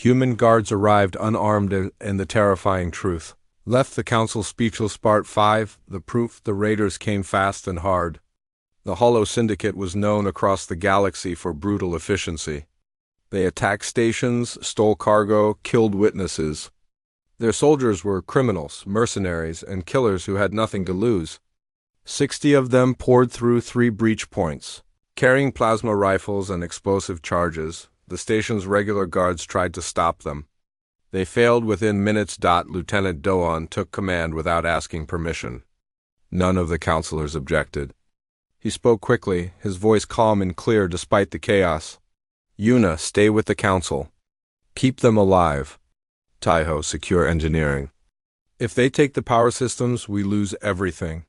Human guards arrived unarmed and the terrifying truth left the council speechless. Part 5, The Proof. The raiders came fast and hard. The Hollow Syndicate was known across the galaxy for brutal efficiency. They attacked stations, stole cargo, killed witnesses. Their soldiers were criminals, mercenaries, and killers who had nothing to lose. 60 of them poured through 3 breach points. Carrying plasma rifles and explosive charges, the station's regular guards tried to stop them. They failed within minutes. Lieutenant Doan took command without asking permission. None of the counselors objected. He spoke quickly, his voice calm and clear despite the chaos. Yuna, stay with the council. Keep them alive. Taiho, secure engineering. If they take the power systems, we lose everything.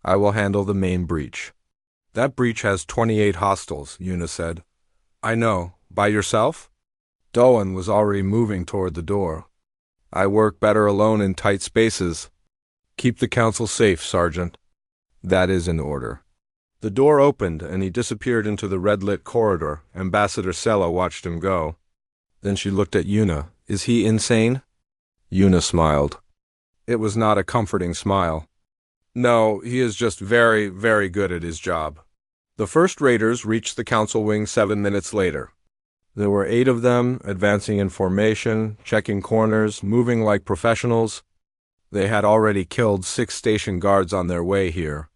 I will handle the main breach. That breach has 28 hostiles, Yuna said. I know. By yourself? Doan was already moving toward the door. I work better alone in tight spaces. Keep the council safe, Sergeant. That is in order. The door opened and he disappeared into the red-lit corridor. Ambassador Sella watched him go. Then she looked at Yuna. Is he insane? Yuna smiled. It was not a comforting smile. No, he is just very, very good at his job. The first raiders reached the council wing 7 minutes later. There were 8 of them, advancing in formation, checking corners, moving like professionals. They had already killed 6 station guards on their way here.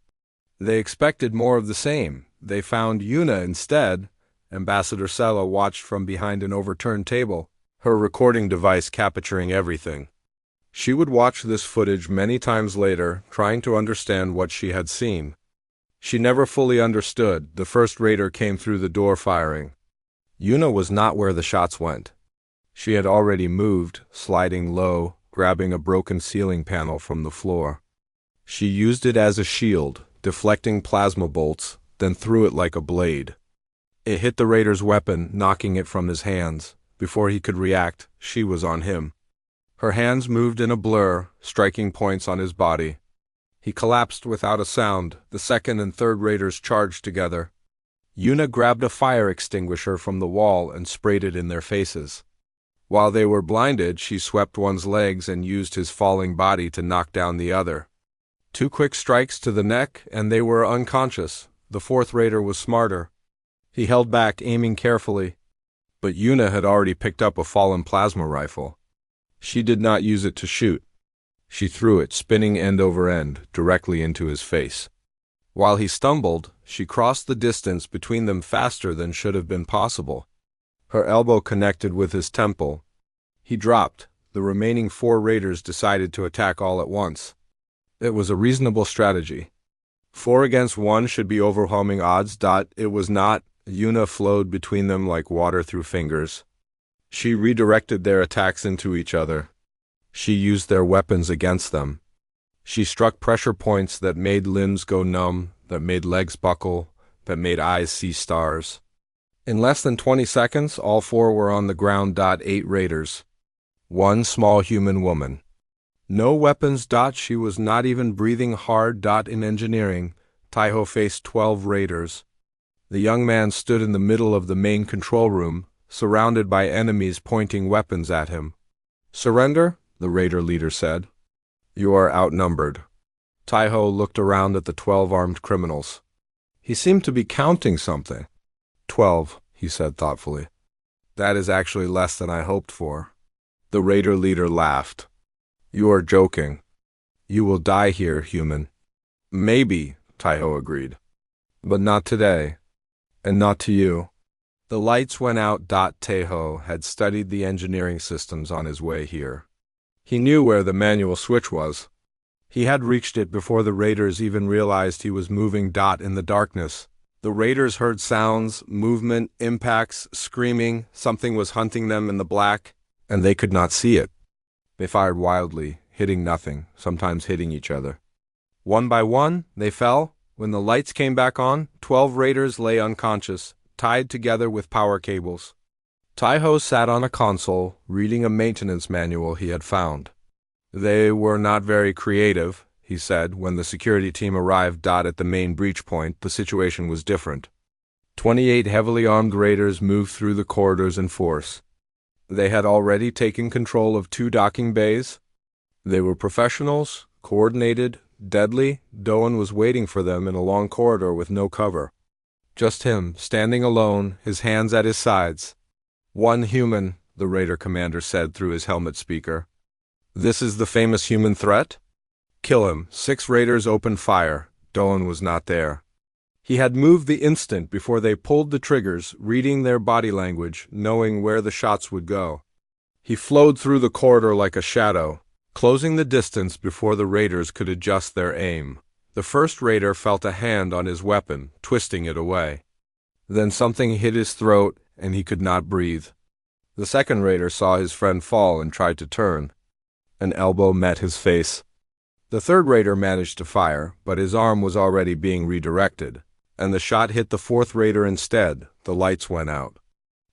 They expected more of the same. They found Yuna instead. Ambassador Sella watched from behind an overturned table, her recording device capturing everything. She would watch this footage many times later, trying to understand what she had seen. She never fully understood. The first raider came through the door firing. Yuna was not where the shots went. She had already moved, sliding low, grabbing a broken ceiling panel from the floor. She used it as a shield, deflecting plasma bolts, then threw it like a blade. It hit the raider's weapon, knocking it from his hands. Before he could react, she was on him. Her hands moved in a blur, striking points on his body. He collapsed without a sound. The second and third raiders charged together. Yuna grabbed a fire extinguisher from the wall and sprayed it in their faces. While they were blinded, she swept one's legs and used his falling body to knock down the other. 2 quick strikes to the neck, and they were unconscious. The fourth raider was smarter. He held back, aiming carefully. But Yuna had already picked up a fallen plasma rifle. She did not use it to shoot. She threw it, spinning end over end, directly into his face. While he stumbled, she crossed the distance between them faster than should have been possible. Her elbow connected with his temple. He dropped. The remaining 4 raiders decided to attack all at once. It was a reasonable strategy. 4 against 1 should be overwhelming odds. It was not. Yuna flowed between them like water through fingers. She redirected their attacks into each other. She used their weapons against them. She struck pressure points that made limbs go numb, that made legs buckle, that made eyes see stars. In less than 20 seconds, all 4 were on the ground. 8 raiders. 1 small human woman. No weapons. She was not even breathing hard. In engineering, Taiho faced 12 raiders. The young man stood in the middle of the main control room, surrounded by enemies pointing weapons at him. Surrender, the raider leader said. You are outnumbered. Taiho looked around at the 12 armed criminals. He seemed to be counting something. 12, he said thoughtfully. That is actually less than I hoped for. The raider leader laughed. You are joking. You will die here, human. Maybe, Taiho agreed. But not today. And not to you. The lights went out. Taiho had studied the engineering systems on his way here. He knew where the manual switch was. He had reached it before the raiders even realized he was moving. In the darkness, the raiders heard sounds, movement, impacts, screaming. Something was hunting them in the black, and they could not see it. They fired wildly, hitting nothing, sometimes hitting each other. One by one, they fell. When the lights came back on, 12 raiders lay unconscious, tied together with power cables. Taiho sat on a console, reading a maintenance manual he had found. They were not very creative, he said. When the security team arrived. At the main breach point, the situation was different. 28 heavily armed raiders moved through the corridors in force. They had already taken control of 2 docking bays. They were professionals, coordinated, deadly. Doan was waiting for them in a long corridor with no cover. Just him, standing alone, his hands at his sides. "One human," the raider commander said through his helmet speaker. "This is the famous human threat? Kill him." 6 raiders opened fire. Doan was not there. He had moved the instant before they pulled the triggers, reading their body language, knowing where the shots would go. He flowed through the corridor like a shadow, closing the distance before the raiders could adjust their aim. The first raider felt a hand on his weapon, twisting it away. Then something hit his throat, and he could not breathe. The second raider saw his friend fall and tried to turn. An elbow met his face. The third raider managed to fire, but his arm was already being redirected, and the shot hit the fourth raider instead. The lights went out.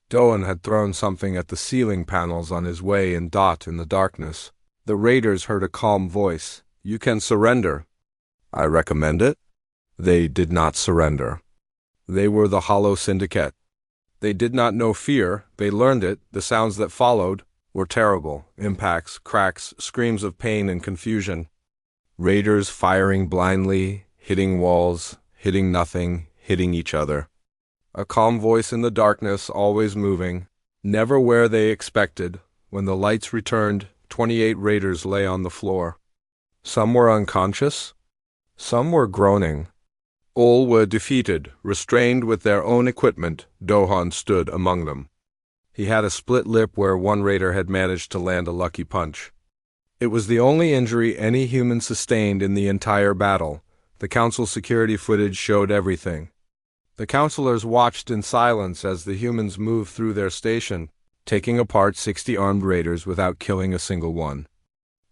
Doan had thrown something at the ceiling panels on his way in the darkness. The raiders heard a calm voice. "You can surrender." "I recommend it." They did not surrender. They were the Hollow Syndicate. They did not know fear. They learned it. The sounds that followed were terrible. Impacts, cracks, screams of pain and confusion. Raiders firing blindly, hitting walls, hitting nothing, hitting each other. A calm voice in the darkness, always moving, never where they expected. When the lights returned, 28 raiders lay on the floor. Some were unconscious. Some were groaning. All were defeated, restrained with their own equipment. Dohan stood among them. He had a split lip where one raider had managed to land a lucky punch. It was the only injury any human sustained in the entire battle. The Council security footage showed everything. The counselors watched in silence as the humans moved through their station, taking apart 60 armed raiders without killing a single one,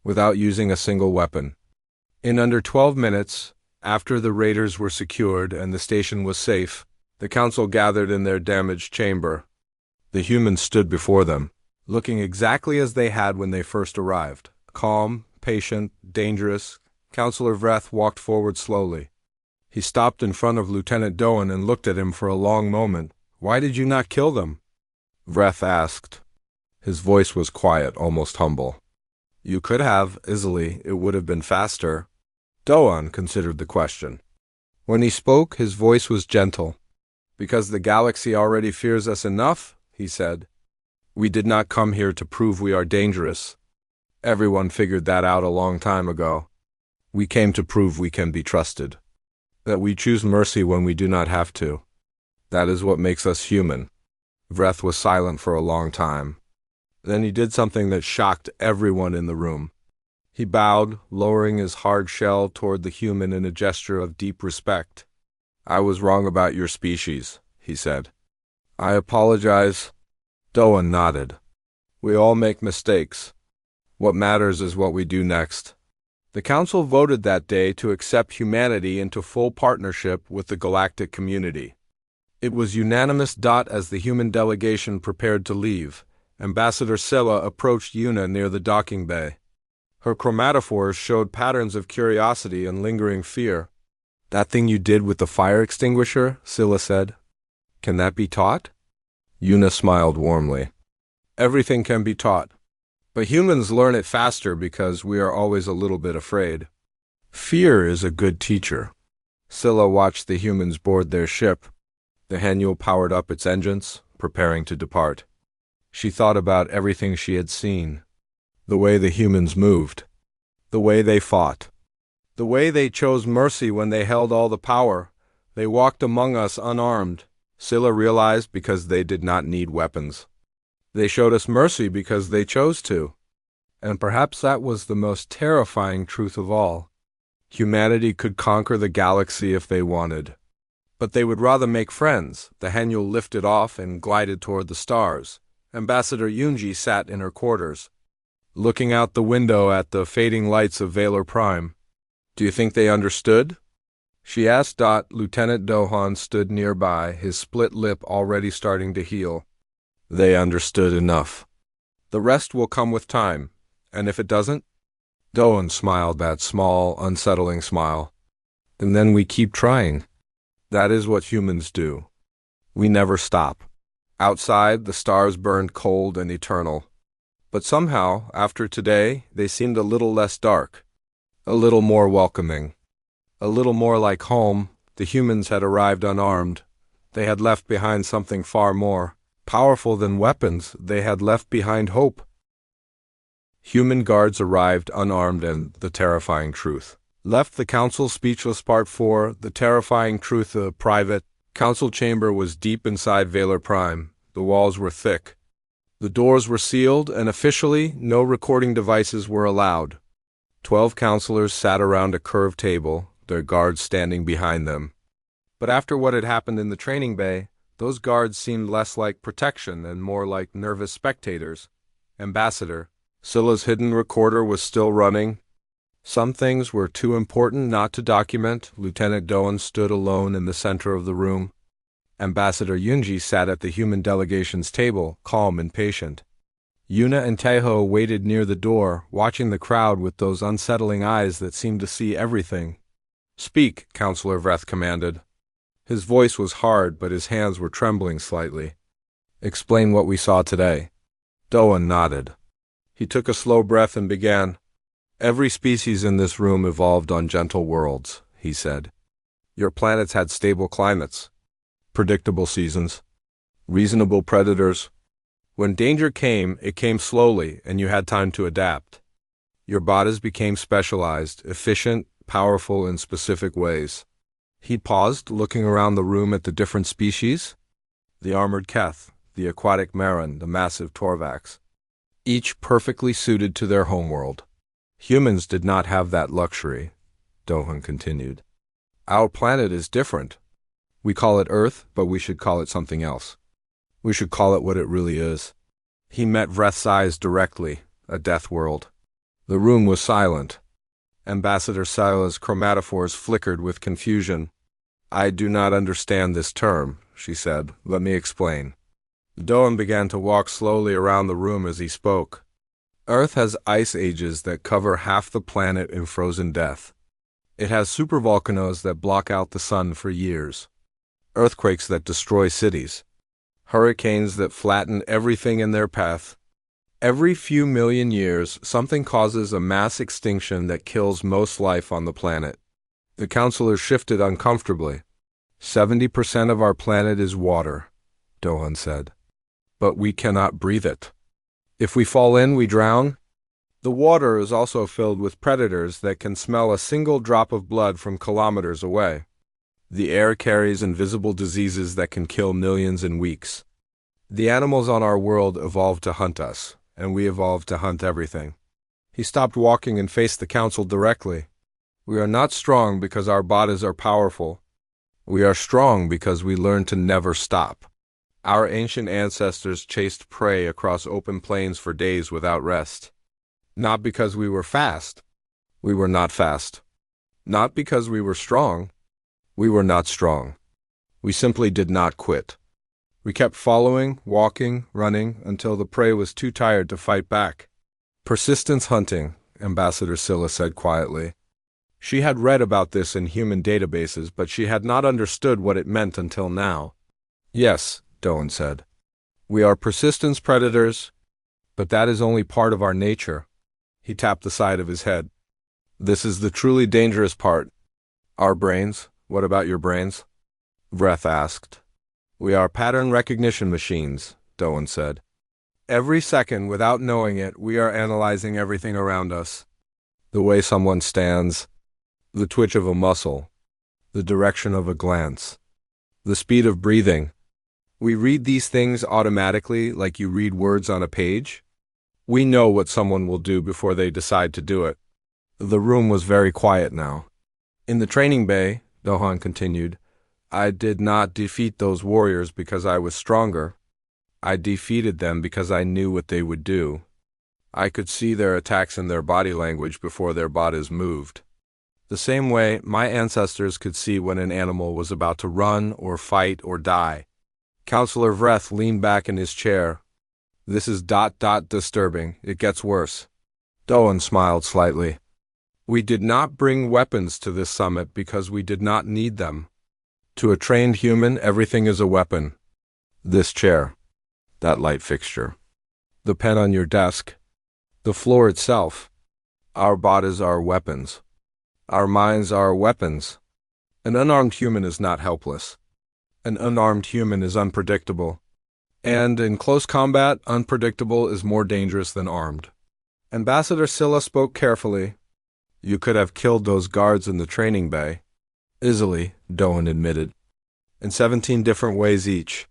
without using a single weapon. In under 12 minutes, after the raiders were secured and the station was safe, the council gathered in their damaged chamber. The humans stood before them, looking exactly as they had when they first arrived. Calm, patient, dangerous. Counselor Vreth walked forward slowly. He stopped in front of Lieutenant Doan and looked at him for a long moment. "Why did you not kill them?" Vreth asked. His voice was quiet, almost humble. "You could have, easily. It would have been faster." Doan considered the question. When he spoke, his voice was gentle. "Because the galaxy already fears us enough," he said. "We did not come here to prove we are dangerous. Everyone figured that out a long time ago. We came to prove we can be trusted. That we choose mercy when we do not have to. That is what makes us human." Vreth was silent for a long time. Then he did something that shocked everyone in the room. He bowed, lowering his hard shell toward the human in a gesture of deep respect. "I was wrong about your species," he said. "I apologize." Doan nodded. "We all make mistakes. What matters is what we do next." The council voted that day to accept humanity into full partnership with the galactic community. It was unanimous. As the human delegation prepared to leave, Ambassador Scylla approached Una near the docking bay. Her chromatophores showed patterns of curiosity and lingering fear. "That thing you did with the fire extinguisher," Scylla said. "Can that be taught?" Una smiled warmly. "Everything can be taught. But humans learn it faster because we are always a little bit afraid. Fear is a good teacher." Scylla watched the humans board their ship. The Haniel powered up its engines, preparing to depart. She thought about everything she had seen. The way the humans moved. The way they fought. The way they chose mercy when they held all the power. They walked among us unarmed. Scylla realized because they did not need weapons. They showed us mercy because they chose to. And perhaps that was the most terrifying truth of all. Humanity could conquer the galaxy if they wanted. But they would rather make friends. The Haniel lifted off and glided toward the stars. Ambassador Yunji sat in her quarters, looking out the window at the fading lights of Valor Prime. "Do you think they understood?" she asked. Lieutenant Dohan stood nearby, his split lip already starting to heal. "They understood enough. The rest will come with time. And if it doesn't?" Dohan smiled that small, unsettling smile. "And then we keep trying. That is what humans do. We never stop. Outside, the stars burned cold and eternal. But somehow, after today, they seemed a little less dark, a little more welcoming, a little more like home. The humans had arrived unarmed. They had left behind something far more powerful than weapons. They had left behind hope. Human guards arrived unarmed, and the terrifying truth left the council speechless. Part 4. The terrifying truth. The private council chamber was deep inside Valor Prime. The walls were thick. The doors were sealed, and officially, no recording devices were allowed. 12 counselors sat around a curved table, their guards standing behind them. But after what had happened in the training bay, those guards seemed less like protection and more like nervous spectators. Ambassador Scylla's hidden recorder was still running. Some things were too important not to document. Lieutenant Doan stood alone in the center of the room. Ambassador Yunji sat at the human delegation's table, calm and patient. Yuna and Taeho waited near the door, watching the crowd with those unsettling eyes that seemed to see everything. "Speak," Counselor Vreth commanded. His voice was hard, but his hands were trembling slightly. "Explain what we saw today." Doan nodded. He took a slow breath and began. "Every species in this room evolved on gentle worlds," he said. "Your planets had stable climates, predictable seasons, reasonable predators. When danger came, it came slowly, and you had time to adapt. Your bodies became specialized, efficient, powerful in specific ways." He paused, looking around the room at the different species. The armored Keth, the aquatic Marin, the massive Torvax, each perfectly suited to their homeworld. "Humans did not have that luxury," Dohan continued. "Our planet is different. We call it Earth, but we should call it something else. We should call it what it really is." He met Vreth's eyes directly, a death world. The room was silent. Ambassador Scylla's chromatophores flickered with confusion. "I do not understand this term," she said. "Let me explain." Doan began to walk slowly around the room as he spoke. Earth has ice ages that cover half the planet in frozen death. It has supervolcanoes that block out the sun for years, earthquakes that destroy cities, hurricanes that flatten everything in their path. Every few million years, something causes a mass extinction that kills most life on the planet. The counselor shifted uncomfortably. 70% of our planet is water," Dohan said. "But we cannot breathe it. If we fall in, we drown." "The water is also filled with predators that can smell a single drop of blood from kilometers away. The air carries invisible diseases that can kill millions in weeks. The animals on our world evolved to hunt us, and we evolved to hunt everything." He stopped walking and faced the council directly. "We are not strong because our bodies are powerful. We are strong because we learned to never stop. Our ancient ancestors chased prey across open plains for days without rest. Not because we were fast. We were not fast. Not because we were strong. We were not strong. We simply did not quit. We kept following, walking, running, until the prey was too tired to fight back." "Persistence hunting," Ambassador Scylla said quietly. She had read about this in human databases, but she had not understood what it meant until now. "Yes," Doan said. "We are persistence predators, but that is only part of our nature." He tapped the side of his head. "This is the truly dangerous part. Our brains. What about your brains?" Vreth asked. "We are pattern recognition machines," Doan said. "Every second, without knowing it, we are analyzing everything around us. The way someone stands, the twitch of a muscle, the direction of a glance, the speed of breathing. We read these things automatically, like you read words on a page. We know what someone will do before they decide to do it." The room was very quiet now. "In the training bay," Dohan continued, "I did not defeat those warriors because I was stronger. I defeated them because I knew what they would do. I could see their attacks in their body language before their bodies moved. The same way my ancestors could see when an animal was about to run or fight or die." Counselor Vreth leaned back in his chair. "This is disturbing. It gets worse." Doan smiled slightly. "We did not bring weapons to this summit because we did not need them. To a trained human, everything is a weapon. This chair." That light fixture. The pen on your desk. The floor itself. Our bodies are weapons. Our minds are weapons. An unarmed human is not helpless. An unarmed human is unpredictable. And in close combat, unpredictable is more dangerous than armed. Ambassador Scylla spoke carefully. You could have killed those guards in the training bay. Easily, Dohan admitted. In 17 different ways each.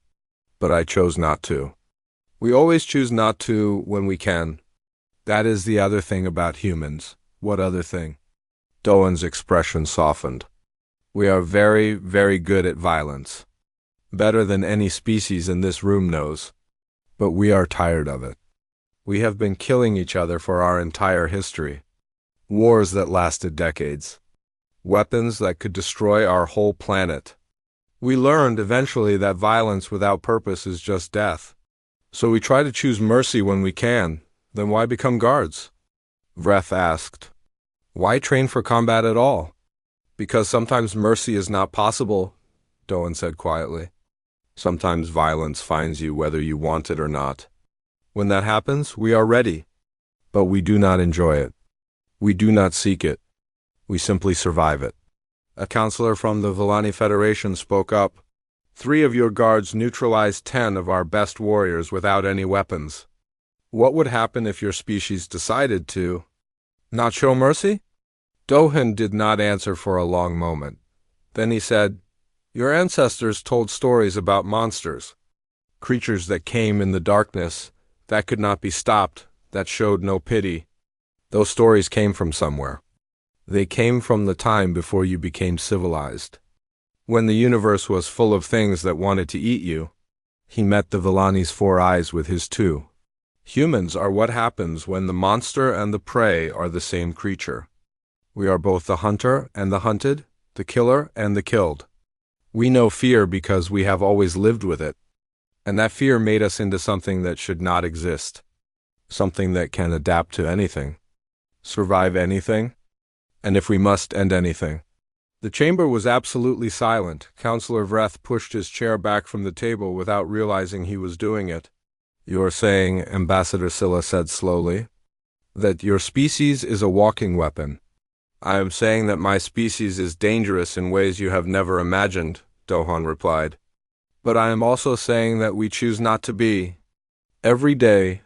But I chose not to. We always choose not to when we can. That is the other thing about humans. What other thing? Dohan's expression softened. We are very, very good at violence. Better than any species in this room knows. But we are tired of it. We have been killing each other for our entire history. Wars that lasted decades. Weapons that could destroy our whole planet. We learned eventually that violence without purpose is just death. So we try to choose mercy when we can. Then why become guards? Vreth asked. Why train for combat at all? Because sometimes mercy is not possible, Dohan said quietly. Sometimes violence finds you whether you want it or not. When that happens, we are ready. But we do not enjoy it. We do not seek it. We simply survive it. A counselor from the Villani Federation spoke up. 3 of your guards neutralized 10 of our best warriors without any weapons. What would happen if your species decided to not show mercy? Dohan did not answer for a long moment. Then he said, Your ancestors told stories about monsters, creatures that came in the darkness, that could not be stopped, that showed no pity. Those stories came from somewhere. They came from the time before you became civilized. When the universe was full of things that wanted to eat you. He met the Villani's 4 eyes with his 2. Humans are what happens when the monster and the prey are the same creature. We are both the hunter and the hunted, the killer and the killed. We know fear because we have always lived with it. And that fear made us into something that should not exist. Something that can adapt to anything. Survive anything. And if we must end anything. The chamber was absolutely silent. Counselor Vreth pushed his chair back from the table without realizing he was doing it. You are saying, Ambassador Scylla said slowly, that your species is a walking weapon. I am saying that my species is dangerous in ways you have never imagined, Dohan replied. But I am also saying that we choose not to be. Every day,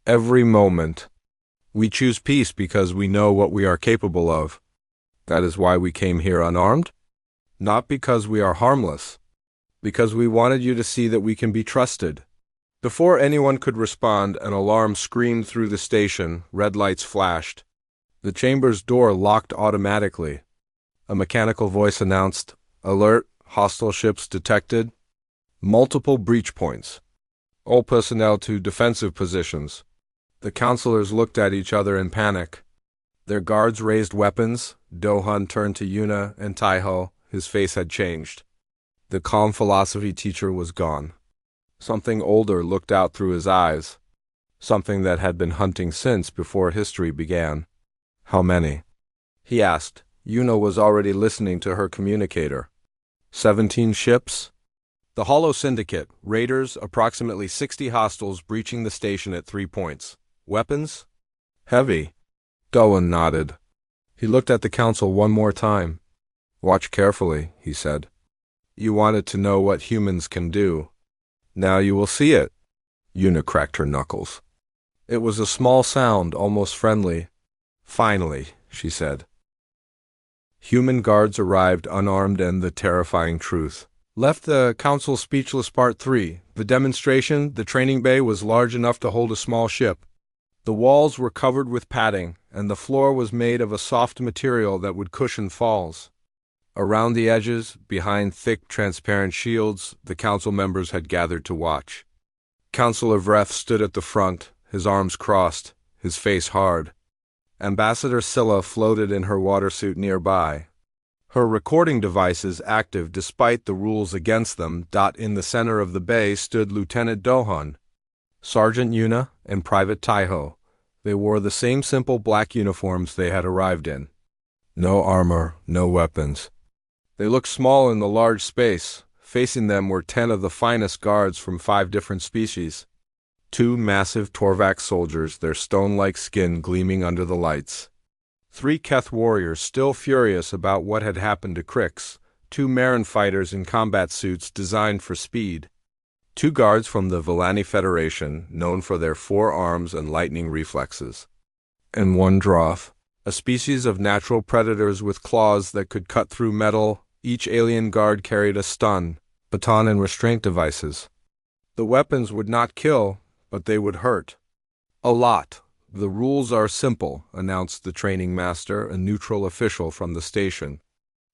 every moment, we choose peace because we know what we are capable of. That is why we came here unarmed? Not because we are harmless. Because we wanted you to see that we can be trusted. Before anyone could respond, an alarm screamed through the station, red lights flashed. The chamber's door locked automatically. A mechanical voice announced, Alert, hostile ships detected. Multiple breach points. All personnel to defensive positions. The counselors looked at each other in panic. Their guards raised weapons. Dohan turned to Yuna and Taiho. His face had changed. The calm philosophy teacher was gone. Something older looked out through his eyes. Something that had been hunting since before history began. How many? He asked. Yuna was already listening to her communicator. 17 ships? The Hollow Syndicate, raiders, approximately 60 hostiles breaching the station at 3 points. Weapons? Heavy. Dohan nodded. He looked at the council one more time. Watch carefully, he said. You wanted to know what humans can do. Now you will see it. Yuna cracked her knuckles. It was a small sound, almost friendly. Finally, she said. Human guards arrived unarmed and the terrifying truth. Left the council speechless. Part 3. The demonstration, the training bay was large enough to hold a small ship. The walls were covered with padding, and the floor was made of a soft material that would cushion falls. Around the edges, behind thick, transparent shields, the council members had gathered to watch. Counselor Vreth stood at the front, his arms crossed, his face hard. Ambassador Scylla floated in her watersuit nearby. Her recording devices active despite the rules against them. In the center of the bay stood Lieutenant Dohan, Sergeant Yuna, and Private Taiho. They wore the same simple black uniforms they had arrived in. No armor, no weapons. They looked small in the large space. Facing them were 10 of the finest guards from 5 different species. Two massive Torvax soldiers, their stone-like skin gleaming under the lights. Three Keth warriors, still furious about what had happened to Crix. Two Marin fighters in combat suits designed for speed. Two guards from the Villani Federation, known for their 4 arms and lightning reflexes. And one Droth, a species of natural predators with claws that could cut through metal. Each alien guard carried a stun, baton and restraint devices. The weapons would not kill, but they would hurt. A lot. The rules are simple, announced the training master, a neutral official from the station.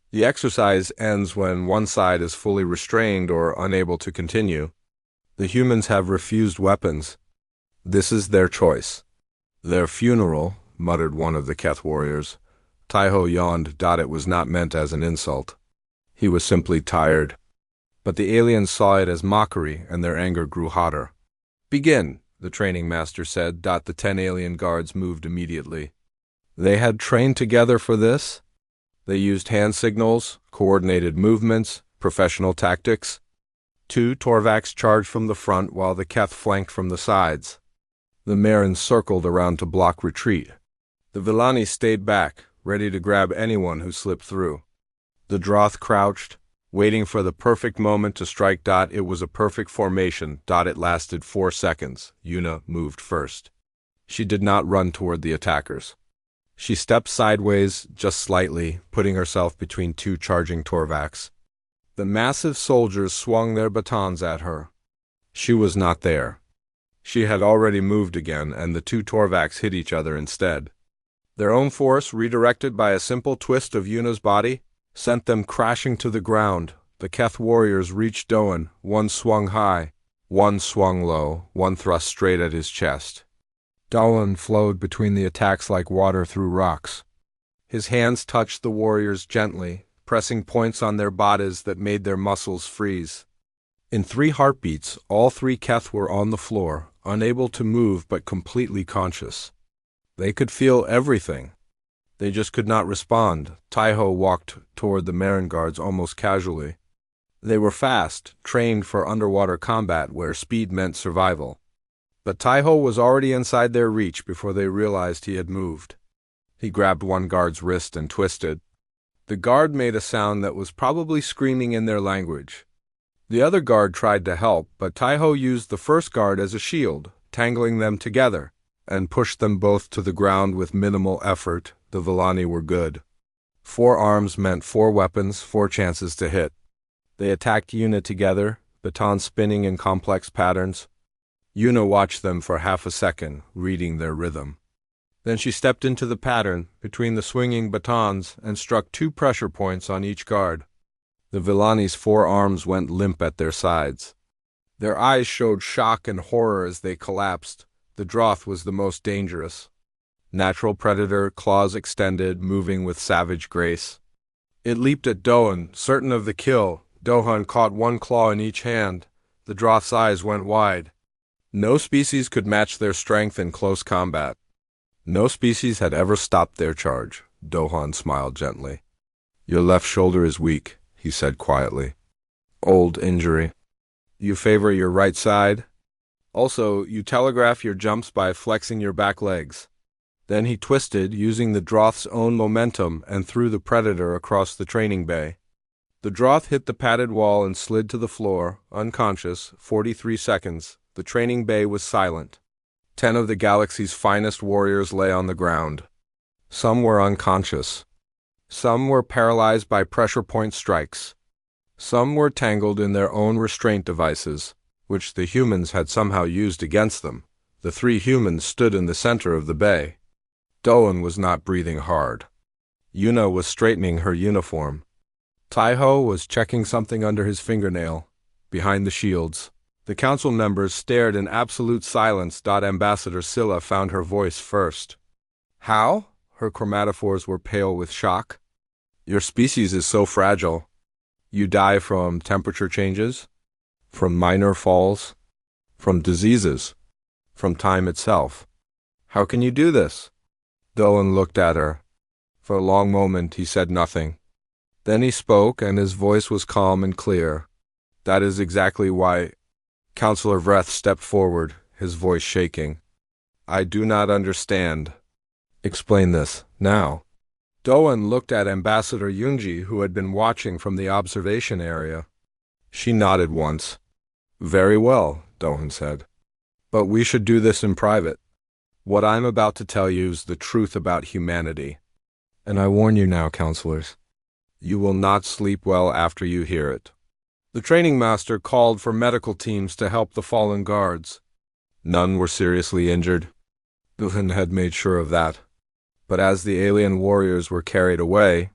The exercise ends when one side is fully restrained or unable to continue. The humans have refused weapons. This is their choice. Their funeral, muttered one of the Keth warriors. Taiho yawned. It was not meant as an insult. He was simply tired. But the aliens saw it as mockery, and their anger grew hotter. Begin, the training master said. The 10 alien guards moved immediately. They had trained together for this? They used hand signals, coordinated movements, professional tactics. 2 Torvax charged from the front while the Keth flanked from the sides. The Marins circled around to block retreat. The Villani stayed back, ready to grab anyone who slipped through. The Droth crouched, waiting for the perfect moment to strike. It was a perfect formation. It lasted 4 seconds. Yuna moved first. She did not run toward the attackers. She stepped sideways, just slightly, putting herself between 2 charging Torvax. The massive soldiers swung their batons at her. She was not there. She had already moved again, and the 2 Torvax hit each other instead. Their own force, redirected by a simple twist of Yuna's body, sent them crashing to the ground. The Keth warriors reached Doan. One swung high, one swung low, one thrust straight at his chest. Doan flowed between the attacks like water through rocks. His hands touched the warriors gently, pressing points on their bodies that made their muscles freeze. In 3 heartbeats, all 3 Keth were on the floor, unable to move but completely conscious. They could feel everything. They just could not respond. Taiho walked toward the Marin guards almost casually. They were fast, trained for underwater combat where speed meant survival. But Taiho was already inside their reach before they realized he had moved. He grabbed one guard's wrist and twisted. The guard made a sound that was probably screaming in their language. The other guard tried to help, but Taiho used the first guard as a shield, tangling them together, and pushed them both to the ground with minimal effort. The Villani were good. 4 arms meant 4 weapons, 4 chances to hit. They attacked Yuna together, baton spinning in complex patterns. Yuna watched them for half a second, reading their rhythm. Then she stepped into the pattern between the swinging batons and struck 2 pressure points on each guard. The Villani's 4 arms went limp at their sides. Their eyes showed shock and horror as they collapsed. The Droth was the most dangerous. Natural predator, claws extended, moving with savage grace. It leaped at Doan, certain of the kill. Dohan caught 1 claw in each hand. The Droth's eyes went wide. No species could match their strength in close combat. No species had ever stopped their charge. Dohan smiled gently. Your left shoulder is weak, he said quietly. Old injury. You favor your right side? Also, you telegraph your jumps by flexing your back legs. Then he twisted, using the Droth's own momentum, and threw the predator across the training bay. The Droth hit the padded wall and slid to the floor, unconscious. 43 seconds. The training bay was silent. 10 of the galaxy's finest warriors lay on the ground. Some were unconscious. Some were paralyzed by pressure point strikes. Some were tangled in their own restraint devices, which the humans had somehow used against them. The 3 humans stood in the center of the bay. Doan was not breathing hard. Yuna was straightening her uniform. Taiho was checking something under his fingernail, behind the shields. The council members stared in absolute silence. Ambassador Scylla found her voice first. How? Her chromatophores were pale with shock. Your species is so fragile. You die from temperature changes, from minor falls, from diseases, from time itself. How can you do this? Doan looked at her. For a long moment he said nothing. Then he spoke, and his voice was calm and clear. That is exactly why... Counselor Vreth stepped forward, his voice shaking. I do not understand. Explain this, now. Doan looked at Ambassador Yunji, who had been watching from the observation area. She nodded once. Very well, Doan said. But we should do this in private. What I'm about to tell you is the truth about humanity. And I warn you now, counselors. You will not sleep well after you hear it. The training master called for medical teams to help the fallen guards. None were seriously injured. Duhan had made sure of that. But as the alien warriors were carried away,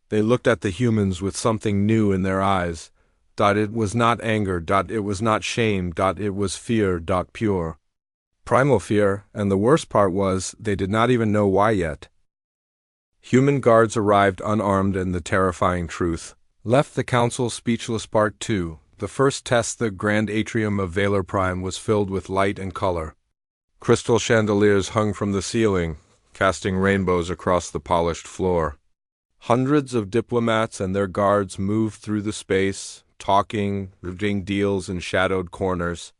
they looked at the humans with something new in their eyes. It was not anger. It was not shame. It was fear. Pure. Primal fear, and the worst part was they did not even know why yet. Human guards arrived unarmed, and the terrifying truth left the council speechless. Part 2. The first test. The grand atrium of Valor Prime was filled with light and color. Crystal chandeliers hung from the ceiling, casting rainbows across the polished floor. Hundreds of diplomats and their guards moved through the space, talking, doing deals in shadowed corners.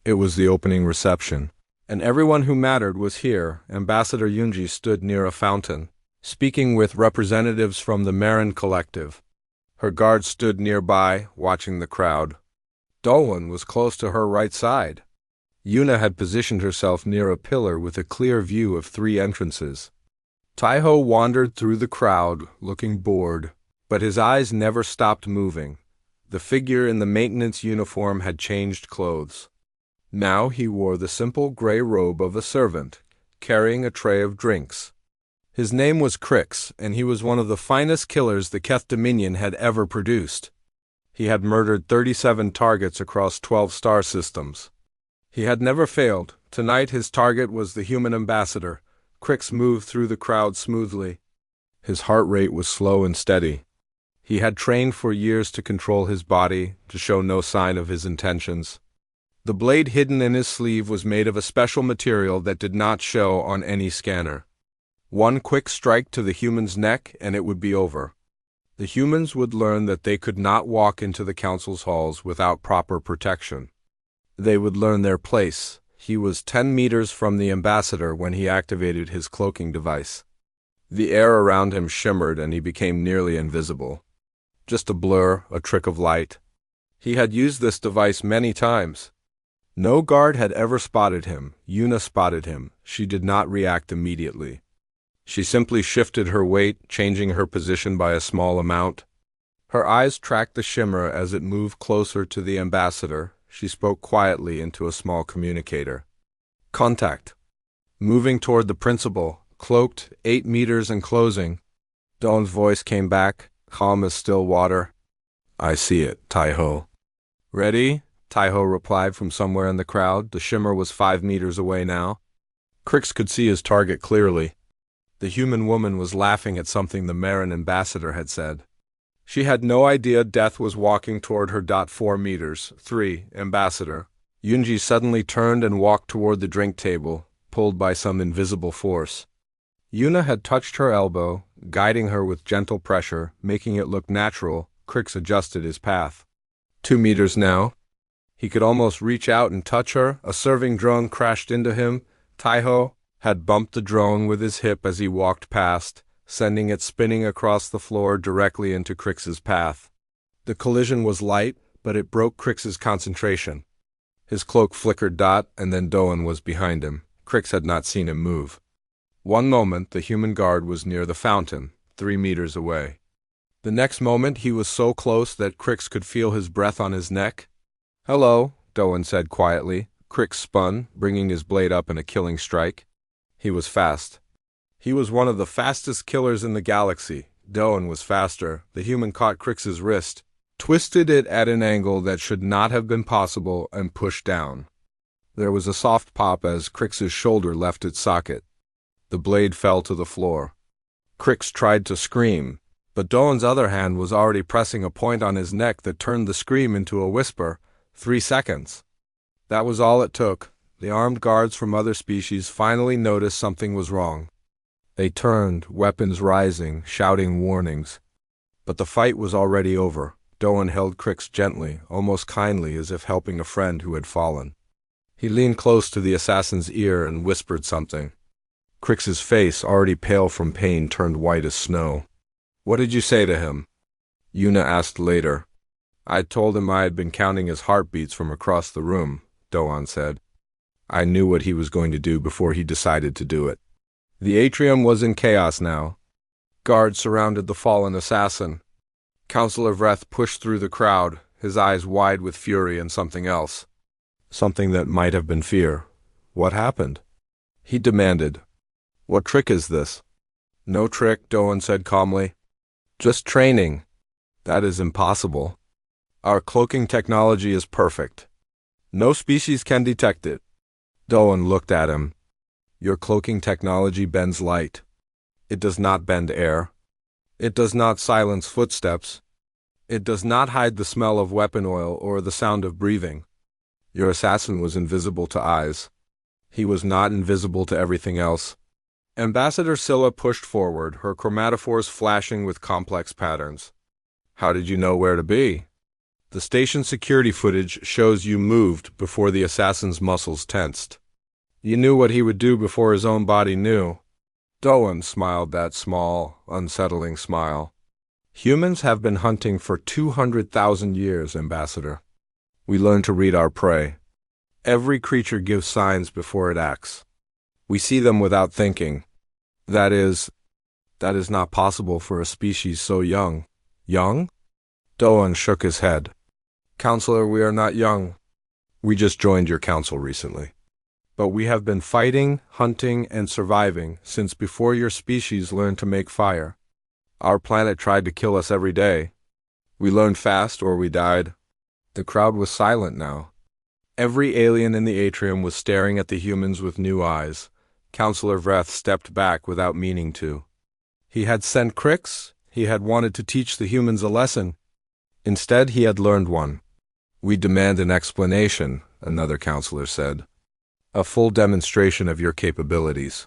It was the opening reception, and everyone who mattered was here. Ambassador Yunji stood near a fountain, speaking with representatives from the Marin Collective. Her guards stood nearby, watching the crowd. Dolan was close to her right side. Yuna had positioned herself near a pillar with a clear view of 3 entrances. Taiho wandered through the crowd, looking bored, but his eyes never stopped moving. The figure in the maintenance uniform had changed clothes. Now he wore the simple gray robe of a servant, carrying a tray of drinks. His name was Crix, and he was one of the finest killers the Keth Dominion had ever produced. He had murdered 37 targets across 12 star systems. He had never failed. Tonight his target was the human ambassador. Crix moved through the crowd smoothly. His heart rate was slow and steady. He had trained for years to control his body, to show no sign of his intentions. The blade hidden in his sleeve was made of a special material that did not show on any scanner. One quick strike to the human's neck and it would be over. The humans would learn that they could not walk into the council's halls without proper protection. They would learn their place. He was 10 meters from the ambassador when he activated his cloaking device. The air around him shimmered and he became nearly invisible. Just a blur, a trick of light. He had used this device many times. No guard had ever spotted him. Yuna spotted him. She did not react immediately. She simply shifted her weight, changing her position by a small amount. Her eyes tracked the shimmer as it moved closer to the ambassador. She spoke quietly into a small communicator. Contact. Moving toward the principal, cloaked, 8 meters and closing. Dawn's voice came back, calm as still water. I see it, Taiho. Ready? Taiho replied from somewhere in the crowd. The shimmer was 5 meters away now. Crix could see his target clearly. The human woman was laughing at something the Marin ambassador had said. She had no idea death was walking toward her. 4 meters. 3. Ambassador. Yunji suddenly turned and walked toward the drink table, pulled by some invisible force. Yuna had touched her elbow, guiding her with gentle pressure, making it look natural. Crix adjusted his path. 2 meters now. He could almost reach out and touch her. A serving drone crashed into him. Taiho had bumped the drone with his hip as he walked past, sending it spinning across the floor directly into Crix's path. The collision was light, but it broke Crix's concentration. His cloak flickered. And then Doan was behind him. Crix had not seen him move. One moment, the human guard was near the fountain, 3 meters away. The next moment, he was so close that Crix could feel his breath on his neck. Hello, Doan said quietly. Crix spun, bringing his blade up in a killing strike. He was fast. He was one of the fastest killers in the galaxy. Doan was faster. The human caught Crix's wrist, twisted it at an angle that should not have been possible, and pushed down. There was a soft pop as Crix's shoulder left its socket. The blade fell to the floor. Crix tried to scream, but Doan's other hand was already pressing a point on his neck that turned the scream into a whisper. 3 seconds. That was all it took. The armed guards from other species finally noticed something was wrong. They turned, weapons rising, shouting warnings. But the fight was already over. Doan held Crix gently, almost kindly, as if helping a friend who had fallen. He leaned close to the assassin's ear and whispered something. Crix's face, already pale from pain, turned white as snow. "What did you say to him?" Yuna asked later. "I told him I had been counting his heartbeats from across the room," Doan said. "I knew what he was going to do before he decided to do it." The atrium was in chaos now. Guards surrounded the fallen assassin. Counselor Vreth pushed through the crowd, his eyes wide with fury and something else. Something that might have been fear. "What happened?" He demanded. "What trick is this?" "No trick," Doan said calmly. "Just training." "That is impossible. Our cloaking technology is perfect. No species can detect it." Doan looked at him. "Your cloaking technology bends light. It does not bend air. It does not silence footsteps. It does not hide the smell of weapon oil or the sound of breathing. Your assassin was invisible to eyes. He was not invisible to everything else." Ambassador Scylla pushed forward, her chromatophores flashing with complex patterns. "How did you know where to be?" "The station security footage shows you moved before the assassin's muscles tensed. You knew what he would do before his own body knew." Doan smiled that small, unsettling smile. "Humans have been hunting for 200,000 years, Ambassador. We learn to read our prey. Every creature gives signs before it acts. We see them without thinking. That is not possible for a species so young." "Young?" Doan shook his head. "Counselor, we are not young. We just joined your council recently. But we have been fighting, hunting, and surviving since before your species learned to make fire. Our planet tried to kill us every day. We learned fast or we died." The crowd was silent now. Every alien in the atrium was staring at the humans with new eyes. Counselor Vreth stepped back without meaning to. He had sent Crix. He had wanted to teach the humans a lesson. Instead, he had learned one. "We demand an explanation," another counselor said. "A full demonstration of your capabilities."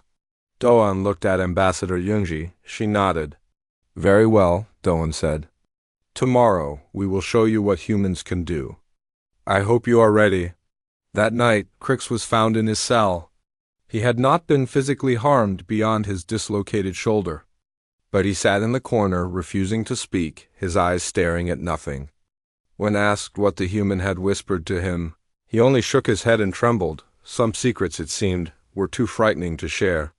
Doan looked at Ambassador Yunji. She nodded. "Very well," Doan said. "Tomorrow, we will show you what humans can do. I hope you are ready." That night, Crix was found in his cell. He had not been physically harmed beyond his dislocated shoulder. But he sat in the corner, refusing to speak, his eyes staring at nothing. When asked what the human had whispered to him, he only shook his head and trembled. Some secrets, it seemed, were too frightening to share.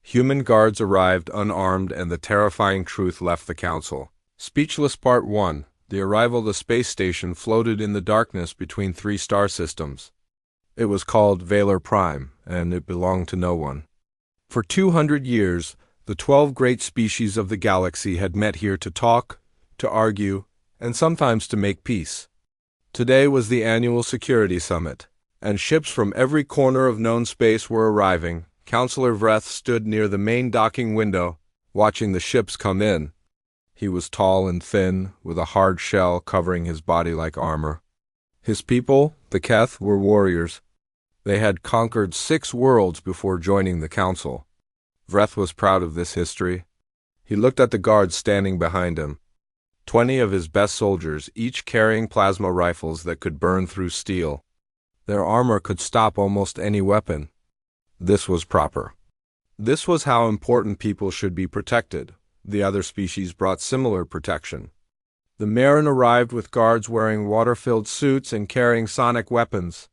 Human guards arrived unarmed, and the terrifying truth left the council. Speechless Part 1. The arrival of the space station floated in the darkness between 3 star systems. It was called Valor Prime, and it belonged to no one. For 200 years, the 12 great species of the galaxy had met here to talk, to argue, and sometimes to make peace. Today was the annual security summit, and ships from every corner of known space were arriving. Counselor Vreth stood near the main docking window, watching the ships come in. He was tall and thin, with a hard shell covering his body like armor. His people, the Keth, were warriors. They had conquered 6 worlds before joining the council. Vreth was proud of this history. He looked at the guards standing behind him. 20 of his best soldiers, each carrying plasma rifles that could burn through steel. Their armor could stop almost any weapon. This was proper. This was how important people should be protected. The other species brought similar protection. The Marin arrived with guards wearing water-filled suits and carrying sonic weapons.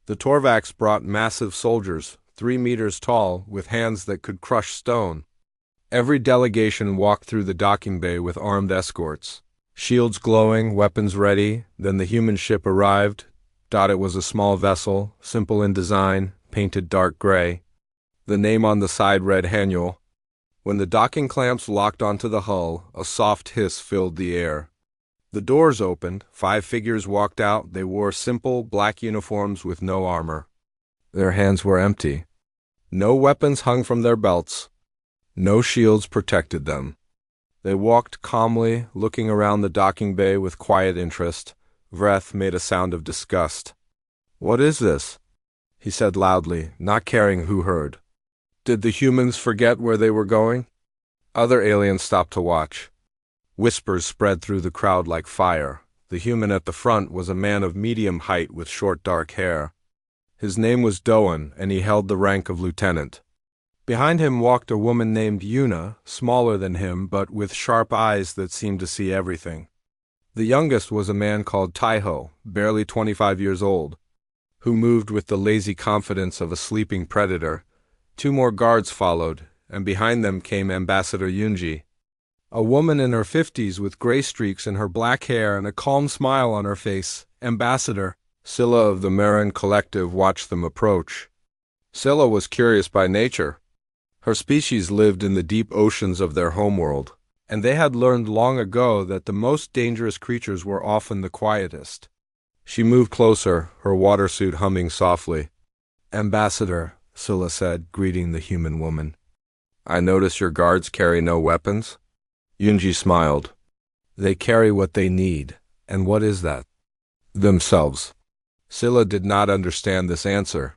The Torvax brought massive soldiers, 3 meters tall, with hands that could crush stone. Every delegation walked through the docking bay with armed escorts. Shields glowing, weapons ready. Then the human ship arrived. It was a small vessel, simple in design, painted dark gray. The name on the side read Haniel. When the docking clamps locked onto the hull, a soft hiss filled the air. The doors opened. 5 figures walked out. They wore simple, black uniforms with no armor. Their hands were empty. No weapons hung from their belts. No shields protected them. They walked calmly, looking around the docking bay with quiet interest. Vreth made a sound of disgust. "What is this?" he said loudly, not caring who heard. Did the humans forget where they were going? Other aliens stopped to watch. Whispers spread through the crowd like fire. The human at the front was a man of medium height with short dark hair. His name was Doan, and he held the rank of lieutenant. Behind him walked a woman named Yuna, smaller than him but with sharp eyes that seemed to see everything. The youngest was a man called Taiho, barely 25 years old, who moved with the lazy confidence of a sleeping predator. 2 more guards followed, and behind them came Ambassador Yunji, a woman in her 50s with gray streaks in her black hair and a calm smile on her face. Ambassador Scylla of the Marin Collective watched them approach. Scylla was curious by nature. Her species lived in the deep oceans of their homeworld, and they had learned long ago that the most dangerous creatures were often the quietest. She moved closer, her water suit humming softly. "Ambassador," Scylla said, greeting the human woman. "I notice your guards carry no weapons?" Yunji smiled. "They carry what they need. And what is that?" "Themselves." Scylla did not understand this answer.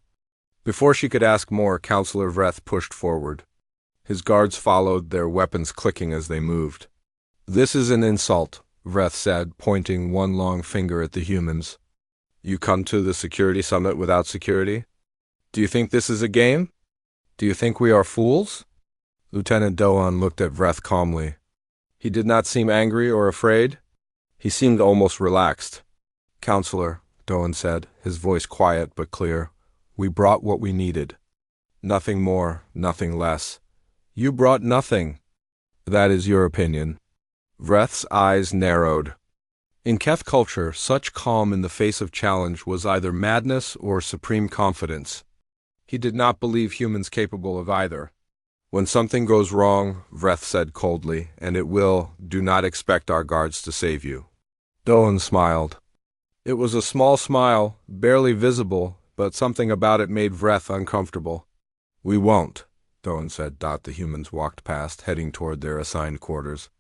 Before she could ask more, Counselor Vreth pushed forward. His guards followed, their weapons clicking as they moved. "This is an insult," Vreth said, pointing one long finger at the humans. "You come to the security summit without security? Do you think this is a game? Do you think we are fools?" Lieutenant Doan looked at Vreth calmly. He did not seem angry or afraid. He seemed almost relaxed. "Counselor," Doan said, his voice quiet but clear, "we brought what we needed. Nothing more, nothing less. You brought nothing." "That is your opinion." Vreth's eyes narrowed. In Keth culture, such calm in the face of challenge was either madness or supreme confidence. He did not believe humans capable of either. "When something goes wrong," Vreth said coldly, "and it will, do not expect our guards to save you." Doan smiled. It was a small smile, barely visible, but something about it made Vreth uncomfortable. "We won't," Doan said. The humans walked past, heading toward their assigned quarters.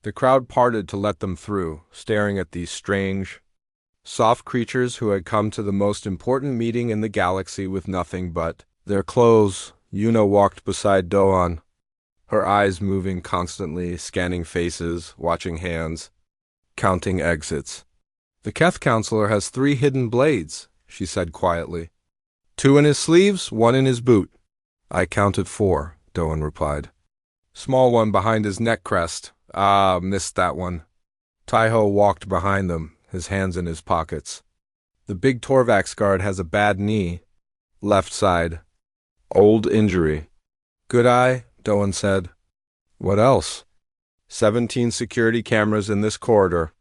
The crowd parted to let them through, staring at these strange, soft creatures who had come to the most important meeting in the galaxy with nothing but their clothes. Yuna walked beside Doan, her eyes moving constantly, scanning faces, watching hands, counting exits. "The Keth counselor has 3 hidden blades," she said quietly. 2 in his sleeves, 1 in his boot." "I counted 4, Doan replied. "Small one behind his neck crest. Ah, missed that one." Taiho walked behind them, his hands in his pockets. "The big Torvax guard has a bad knee. Left side. Old injury." "Good eye," Doan said. "What else?" 17 security cameras in this corridor.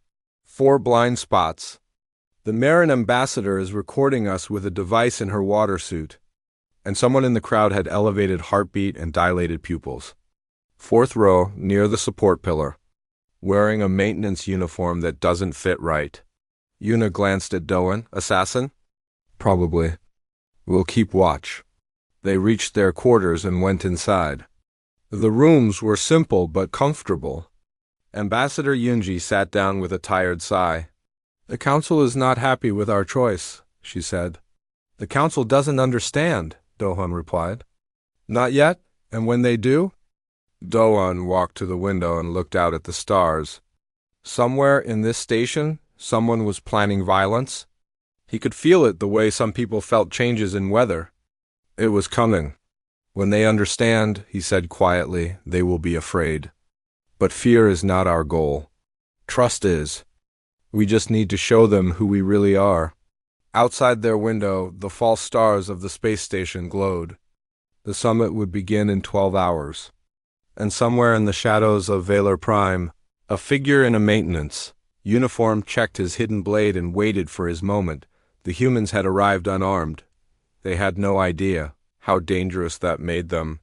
4 blind spots. The Marin ambassador is recording us with a device in her water suit." And someone in the crowd had elevated heartbeat and dilated pupils. 4th row, near the support pillar. Wearing a maintenance uniform that doesn't fit right. Yuna glanced at Doan. "Assassin?" "Probably. We'll keep watch." They reached their quarters and went inside. The rooms were simple but comfortable. Ambassador Yunji sat down with a tired sigh. "The council is not happy with our choice," she said. "The council doesn't understand," Doan replied. "Not yet? And when they do?" Doan walked to the window and looked out at the stars. Somewhere in this station, someone was planning violence. He could feel it the way some people felt changes in weather. It was coming. "When they understand," he said quietly, "they will be afraid. But fear is not our goal. Trust is. We just need to show them who we really are." Outside their window, the false stars of the space station glowed. The summit would begin in 12 hours. And somewhere in the shadows of Valor Prime, a figure in a maintenance uniform checked his hidden blade and waited for his moment. The humans had arrived unarmed. They had no idea how dangerous that made them.